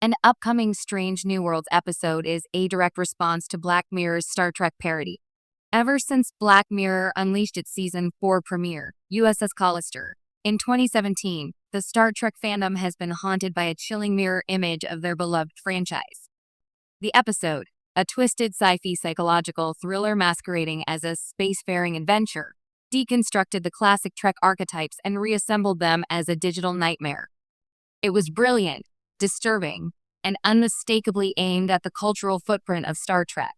An upcoming Strange New Worlds episode is a direct response to Black Mirror's Star Trek parody. Ever since Black Mirror unleashed its Season 4 premiere, USS Callister, in 2017, the Star Trek fandom has been haunted by a chilling mirror image of their beloved franchise. The episode, a twisted sci-fi psychological thriller masquerading as a spacefaring adventure, deconstructed the classic Trek archetypes and reassembled them as a digital nightmare. It was brilliant, disturbing, and unmistakably aimed at the cultural footprint of Star Trek.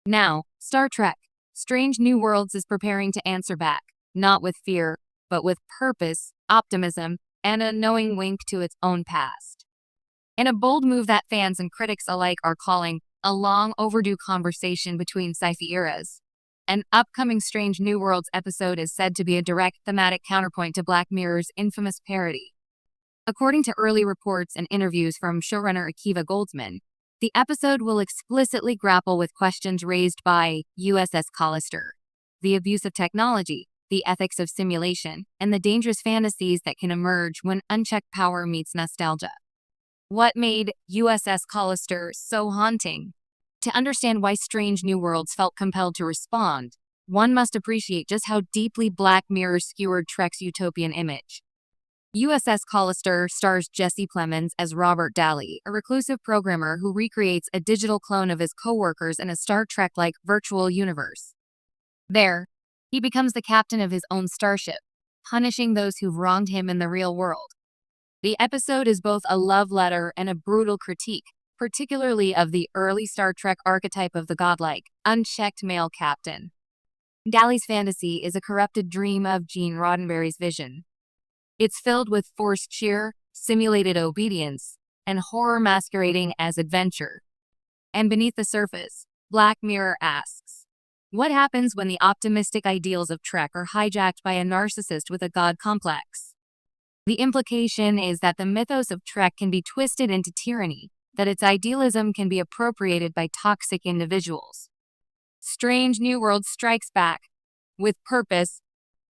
Now, Star Trek, Strange New Worlds is preparing to answer back, not with fear, but with purpose, optimism, and a knowing wink to its own past. In a bold move that fans and critics alike are calling a long overdue conversation between sci-fi eras, an upcoming Strange New Worlds episode is said to be a direct thematic counterpoint to Black Mirror's infamous parody. According to early reports and interviews from showrunner Akiva Goldsman, the episode will explicitly grapple with questions raised by USS Callister, the abuse of technology, the ethics of simulation, and the dangerous fantasies that can emerge when unchecked power meets nostalgia. What made USS Callister so haunting? To understand why Strange New Worlds felt compelled to respond, one must appreciate just how deeply Black Mirror skewered Trek's utopian image. USS Callister stars Jesse Plemons as Robert Daly, a reclusive programmer who recreates a digital clone of his co-workers in a Star Trek-like virtual universe. There, he becomes the captain of his own starship, punishing those who've wronged him in the real world. The episode is both a love letter and a brutal critique, particularly of the early Star Trek archetype of the godlike, unchecked male captain. Daly's fantasy is a corrupted dream of Gene Roddenberry's vision. It's filled with forced cheer, simulated obedience, and horror masquerading as adventure. And beneath the surface, Black Mirror asks, what happens when the optimistic ideals of Trek are hijacked by a narcissist with a god complex? The implication is that the mythos of Trek can be twisted into tyranny, that its idealism can be appropriated by toxic individuals. Strange New Worlds strikes back. With purpose,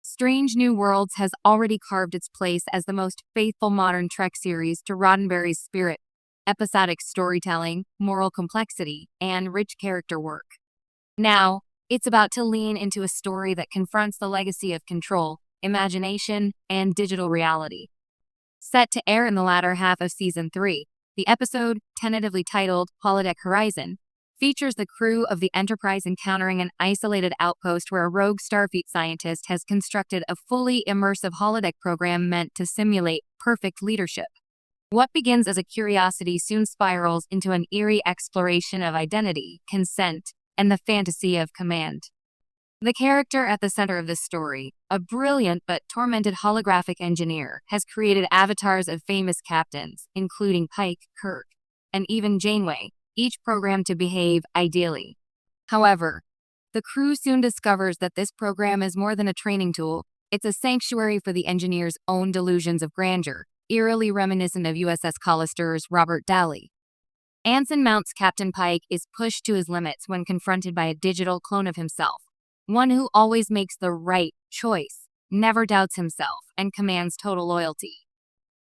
Strange New Worlds has already carved its place as the most faithful modern Trek series to Roddenberry's spirit, episodic storytelling, moral complexity, and rich character work. Now, it's about to lean into a story that confronts the legacy of control, imagination, and digital reality. Set to air in the latter half of Season 3, the episode, tentatively titled Holodeck Horizon, features the crew of the Enterprise encountering an isolated outpost where a rogue Starfleet scientist has constructed a fully immersive holodeck program meant to simulate perfect leadership. What begins as a curiosity soon spirals into an eerie exploration of identity, consent, and the fantasy of command. The character at the center of this story, a brilliant but tormented holographic engineer, has created avatars of famous captains, including Pike, Kirk, and even Janeway, each programmed to behave ideally. However, the crew soon discovers that this program is more than a training tool. It's a sanctuary for the engineer's own delusions of grandeur, eerily reminiscent of USS Callister's Robert Daly. Anson Mount's Captain Pike is pushed to his limits when confronted by a digital clone of himself, one who always makes the right choice, never doubts himself, and commands total loyalty.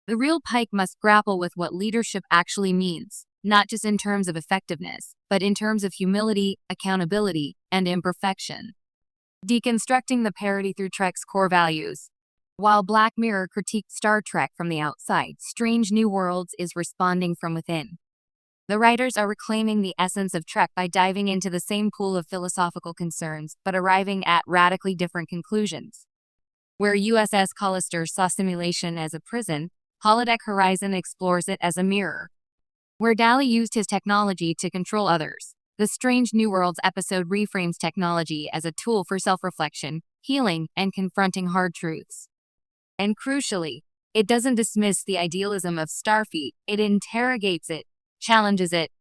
The real Pike must grapple with what leadership actually means, not just in terms of effectiveness, but in terms of humility, accountability, and imperfection. Deconstructing the parody through Trek's core values. While Black Mirror critiqued Star Trek from the outside, Strange New Worlds is responding from within. The writers are reclaiming the essence of Trek by diving into the same pool of philosophical concerns, but arriving at radically different conclusions. Where USS Callister saw simulation as a prison, Holodeck Horizon explores it as a mirror. Where Daly used his technology to control others, the Strange New Worlds episode reframes technology as a tool for self-reflection, healing, and confronting hard truths. And crucially, it doesn't dismiss the idealism of Starfleet, it interrogates it, challenges it,